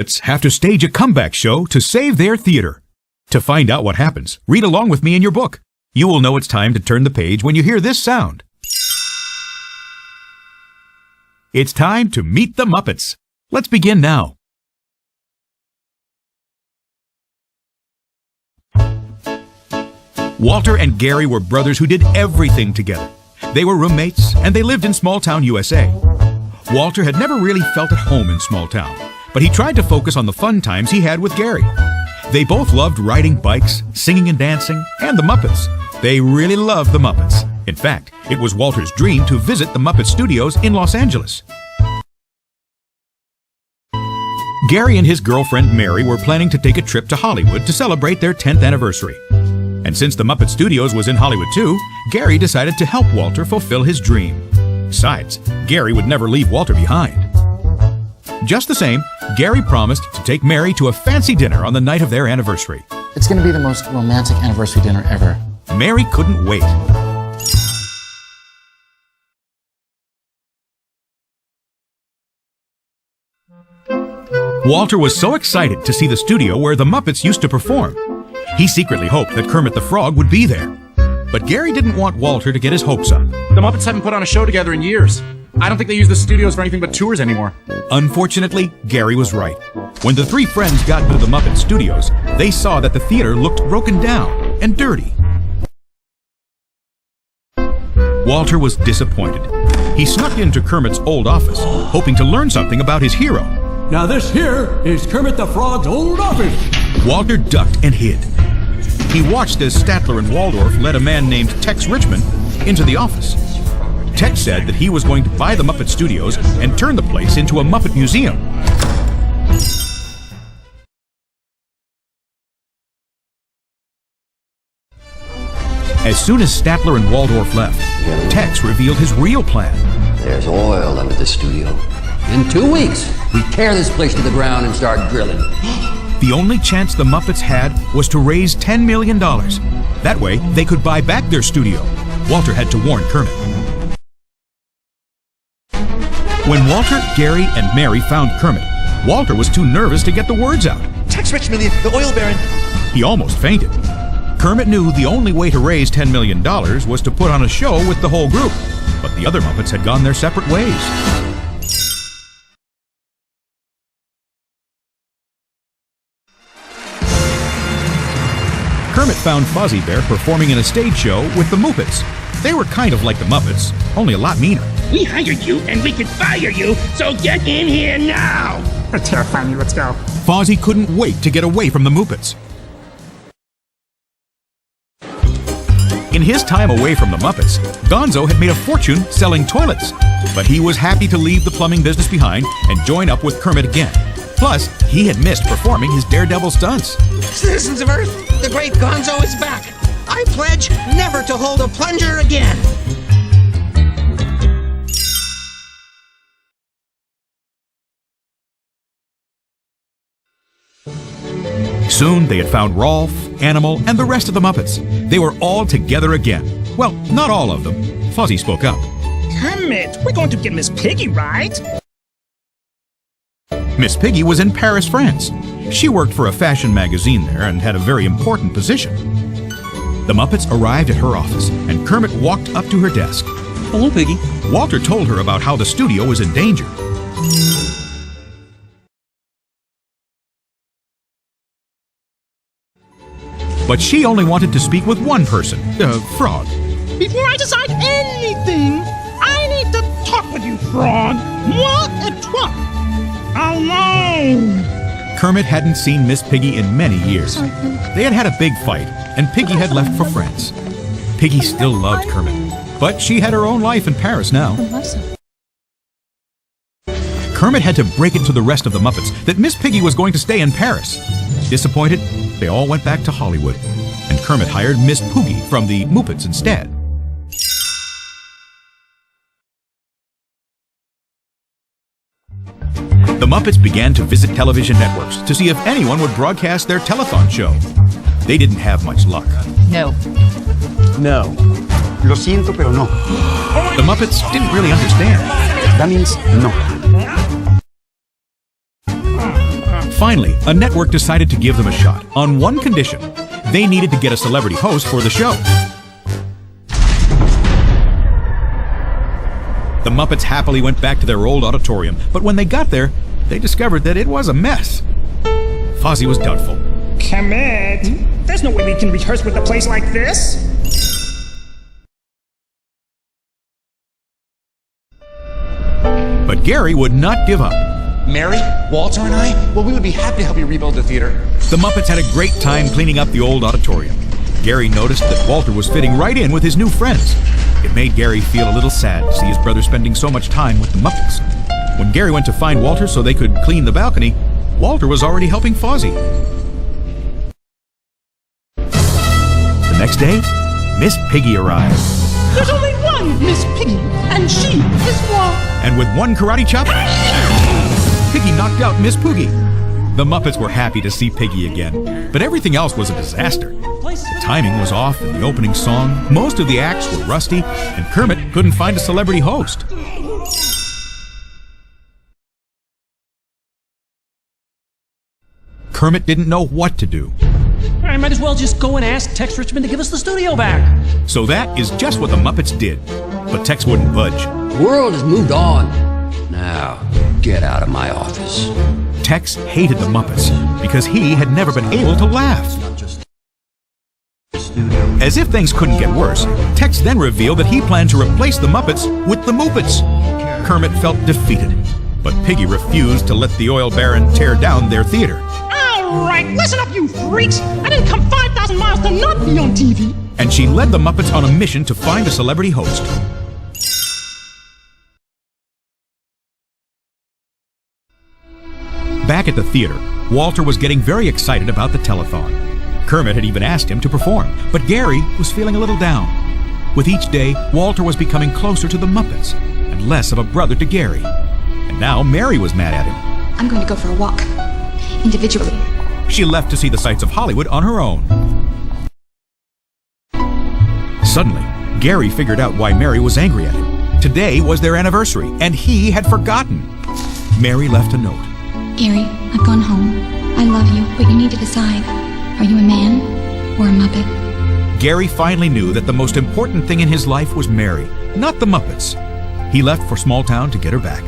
Muppets have to stage a comeback show to save their theater. To find out what happens, read along with me in your book. You will know it's time to turn the page when you hear this sound. It's time to meet the Muppets. Let's begin now. Walter and Gary were brothers who did everything together. They were roommates, and they lived in small-town USA. Walter had never really felt at home in small town, but he tried to focus on the fun times he had with Gary. They both loved riding bikes, singing and dancing, and the Muppets. They really loved the Muppets. In fact, it was Walter's dream to visit the Muppet Studios in Los Angeles. Gary and his girlfriend Mary were planning to take a trip to Hollywood to celebrate their 10th anniversary. And since the Muppet Studios was in Hollywood too, Gary decided to help Walter fulfill his dream. Besides, Gary would never leave Walter behind. Just the same, Gary promised to take Mary to a fancy dinner on the night of their anniversary. It's going to be the most romantic anniversary dinner ever. Mary couldn't wait. Walter was so excited to see the studio where the Muppets used to perform. He secretly hoped that Kermit the Frog would be there. But Gary didn't want Walter to get his hopes up. The Muppets haven't put on a show together in years. I don't think they use the studios for anything but tours anymore. Unfortunately, Gary was right. When the three friends got to the Muppet Studios, they saw that the theater looked broken down and dirty. Walter was disappointed. He snuck into Kermit's old office, hoping to learn something about his hero. Now this here is Kermit the Frog's old office. Walter ducked and hid. He watched as Statler and Waldorf led a man named Tex Richman into the office. Tex said that he was going to buy the Muppet Studios and turn the place into a Muppet museum. As soon as Statler and Waldorf left, Tex revealed his real plan. There's oil under the studio. In 2 weeks, we tear this place to the ground and start drilling. The only chance the Muppets had was to raise $10 million. That way, they could buy back their studio. Walter had to warn Kermit. When Walter, Gary, and Mary found Kermit, Walter was too nervous to get the words out. Tex Richman, the oil baron. He almost fainted. Kermit knew the only way to raise $10 million was to put on a show with the whole group, but the other Muppets had gone their separate ways. Kermit found Fozzie Bear performing in a stage show with the Muppets. They were kind of like the Muppets, only a lot meaner. We hired you and we can fire you, so get in here now! That's terrifying. Let's go. Fozzie couldn't wait to get away from the Muppets. In his time away from the Muppets, Gonzo had made a fortune selling toilets. But he was happy to leave the plumbing business behind and join up with Kermit again. Plus, he had missed performing his daredevil stunts. Citizens of Earth, the great Gonzo is back. I pledge never to hold a plunger again. Soon they had found Rolf, Animal, and the rest of the Muppets. They were all together again. Well, not all of them. Fozzie spoke up. Kermit, we're going to get Miss Piggy, right? Miss Piggy was in Paris, France. She worked for a fashion magazine there and had a very important position. The Muppets arrived at her office, and Kermit walked up to her desk. Hello, Piggy. Walter told her about how the studio was in danger. But she only wanted to speak with one person, Frog. Before I decide anything, I need to talk with you, Frog. Moi et toi. Alone. Kermit hadn't seen Miss Piggy in many years. They had had a big fight, and Piggy had left for France. Piggy still loved Kermit, but she had her own life in Paris now. Kermit had to break it to the rest of the Muppets that Miss Piggy was going to stay in Paris. Disappointed, they all went back to Hollywood, and Kermit hired Miss Piggy from the Muppets instead. The Muppets began to visit television networks to see if anyone would broadcast their telethon show. They didn't have much luck. No. No. Lo siento, pero no. The Muppets didn't really understand. That means no. Finally, a network decided to give them a shot on one condition. They needed to get a celebrity host for the show. The Muppets happily went back to their old auditorium, but when they got there, they discovered that it was a mess. Fozzie was doubtful. Kermit, there's no way we can rehearse with a place like this. But Gary would not give up. Mary, Walter, and I, well, we would be happy to help you rebuild the theater. The Muppets had a great time cleaning up the old auditorium. Gary noticed that Walter was fitting right in with his new friends. It made Gary feel a little sad to see his brother spending so much time with the Muppets. When Gary went to find Walter so they could clean the balcony, Walter was already helping Fozzie. The next day, Miss Piggy arrived. There's only one Miss Piggy, and she is moi. And with one karate chop, Piggy knocked out Miss Poogie. The Muppets were happy to see Piggy again, but everything else was a disaster. The timing was off in the opening song, most of the acts were rusty, and Kermit couldn't find a celebrity host. Kermit didn't know what to do. I might as well just go and ask Tex Richman to give us the studio back. So that is just what the Muppets did. But Tex wouldn't budge. The world has moved on. Now, get out of my office. Tex hated the Muppets because he had never been able to laugh. As if things couldn't get worse, Tex then revealed that he planned to replace the Muppets with the Muppets. Kermit felt defeated, but Piggy refused to let the oil baron tear down their theater. All right, listen up, you freaks. I didn't come 5,000 miles to not be on TV. And she led the Muppets on a mission to find a celebrity host. Back at the theater, Walter was getting very excited about the telethon. Kermit had even asked him to perform, but Gary was feeling a little down. With each day, Walter was becoming closer to the Muppets and less of a brother to Gary. And now Mary was mad at him. I'm going to go for a walk, individually. She left to see the sights of Hollywood on her own. Suddenly, Gary figured out why Mary was angry at him. Today was their anniversary, and he had forgotten. Mary left a note. Gary, I've gone home. I love you, but you need to decide. Are you a man or a Muppet? Gary finally knew that the most important thing in his life was Mary, not the Muppets. He left for small town to get her back.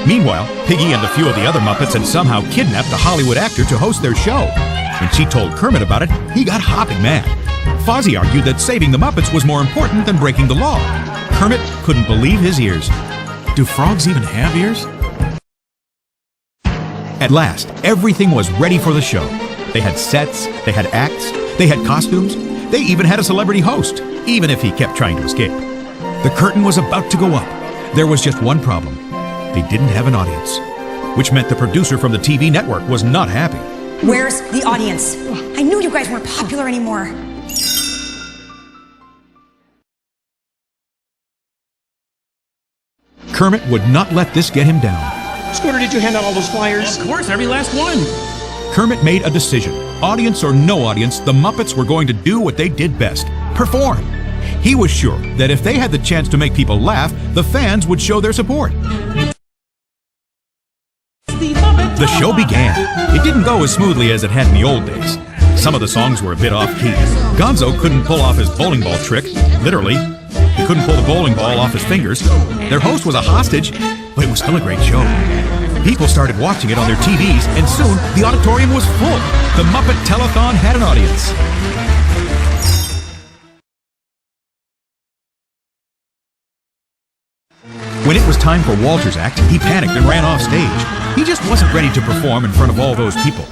Meanwhile, Piggy and a few of the other Muppets had somehow kidnapped a Hollywood actor to host their show. When she told Kermit about it, he got hopping mad. Fozzie argued that saving the Muppets was more important than breaking the law. Kermit couldn't believe his ears. Do frogs even have ears? At last, everything was ready for the show. They had sets, they had acts, they had costumes, they even had a celebrity host, even if he kept trying to escape. The curtain was about to go up. There was just one problem. They didn't have an audience, which meant the producer from the TV network was not happy. Where's the audience? I knew you guys weren't popular anymore. Kermit would not let this get him down. Scooter, did you hand out all those flyers? Of course, every last one. Kermit made a decision. Audience or no audience, the Muppets were going to do what they did best: perform. He was sure that if they had the chance to make people laugh, the fans would show their support. The show began. It didn't go as smoothly as it had in the old days. Some of the songs were a bit off-key. Gonzo couldn't pull off his bowling ball trick, literally. He couldn't pull the bowling ball off his fingers. Their host was a hostage, but it was still a great show. People started watching it on their TVs, and soon the auditorium was full. The Muppet Telethon had an audience. When it was time for Walter's act, he panicked and ran off stage. He just wasn't ready to perform in front of all those people.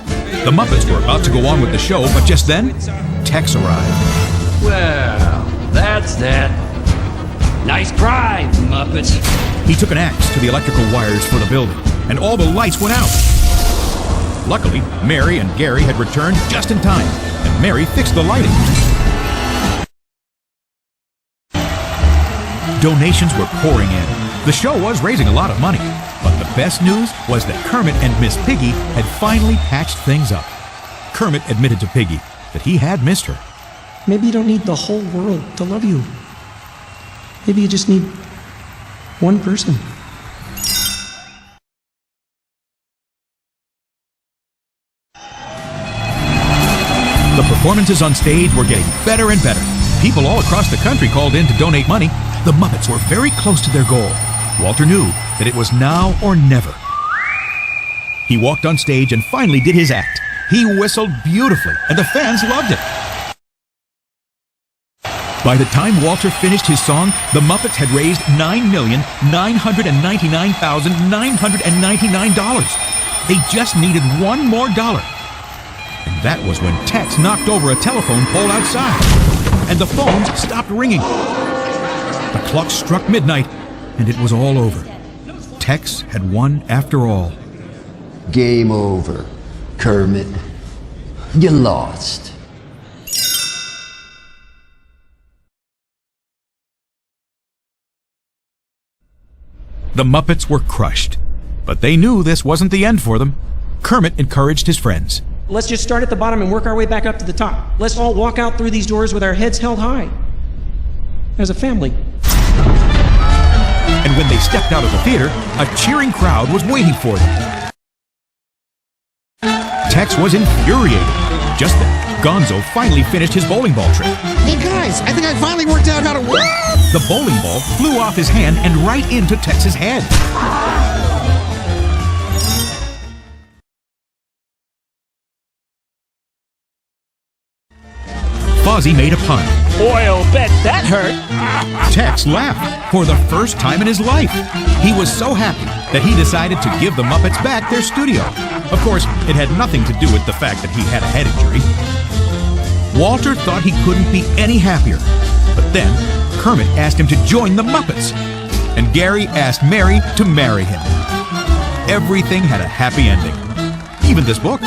The Muppets were about to go on with the show, but just then, Tex arrived. Well, that's that. Nice try, Muppets. He took an axe to the electrical wires for the building, and all the lights went out. Luckily, Mary and Gary had returned just in time, and Mary fixed the lighting. Donations were pouring in. The show was raising a lot of money, but the best news was that Kermit and Miss Piggy had finally patched things up. Kermit admitted to Piggy that he had missed her. Maybe you don't need the whole world to love you. Maybe you just need one person. The performances on stage were getting better and better. People all across the country called in to donate money. The Muppets were very close to their goal. Walter knew that it was now or never. He walked on stage and finally did his act. He whistled beautifully, and the fans loved it. By the time Walter finished his song, the Muppets had raised $9,999,999. They just needed one more dollar. And that was when Tex knocked over a telephone pole outside, and the phones stopped ringing. The clock struck midnight, and it was all over. Tex had won after all. Game over, Kermit. You lost. The Muppets were crushed, but they knew this wasn't the end for them. Kermit encouraged his friends. Let's just start at the bottom and work our way back up to the top. Let's all walk out through these doors with our heads held high. As a family. And when they stepped out of the theater, a cheering crowd was waiting for them. Tex was infuriated. Just then, Gonzo finally finished his bowling ball trick. Hey guys, I think I finally worked out how to... The bowling ball flew off his hand and right into Tex's head. Fozzie made a pun. Oil bet that hurt. Tex laughed for the first time in his life. He was so happy that he decided to give the Muppets back their studio. Of course, it had nothing to do with the fact that he had a head injury. Walter thought he couldn't be any happier. But then, Kermit asked him to join the Muppets. And Gary asked Mary to marry him. Everything had a happy ending. Even this book.